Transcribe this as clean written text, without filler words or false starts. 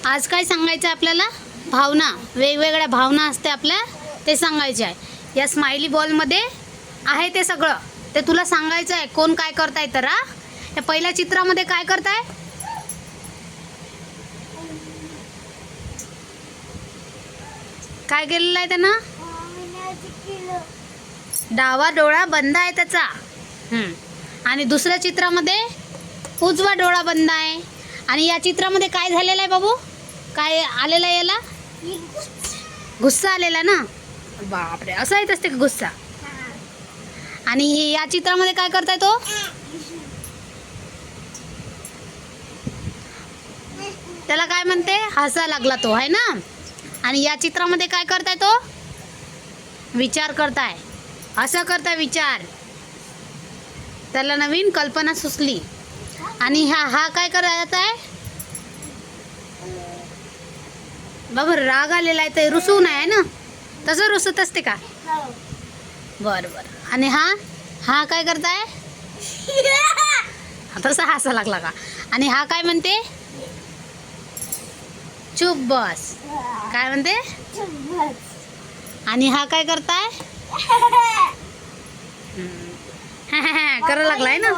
आज काय सांगायचं आपल्याला? भावना, वेगवेगळ्या भावना असते आपल्या, ते सांगायचे आहे. या स्माइली बॉलमध्ये आहे ते सगळं, ते तुला सांगायचं आहे. कोण काय करताय तर या पहिल्या चित्रामध्ये काय करताय? काय केलेलं आहे त्यांना? डावा डोळा बंद आहे त्याचा. आणि दुसऱ्या चित्रामध्ये उजवा डोळा बंद आहे. आणि या चित्रामध्ये काय झालेलं आहे बाबू? काय आलेला आहे याला? गुस्सा आलेला ना? बापरे, असं येत असते का गुस्सा? आणि या चित्रामध्ये काय करताय तो? त्याला काय म्हणते? हसा लागला तो, आहे ना? आणि या चित्रामध्ये काय करताय तो? विचार करताय. असं करताय विचार. त्याला नवीन कल्पना सुचली. आणि हा काय करत आहे? बाबा राग आलेला आहे, ते रुसू नाही ना? तसं रुसत असते का? बरं बरं. आणि हा काय करताय? तसा हसा लागला का? आणि हा काय म्हणते? चुप बस. काय म्हणते? आणि हा काय करताय? करायला लागलाय ना?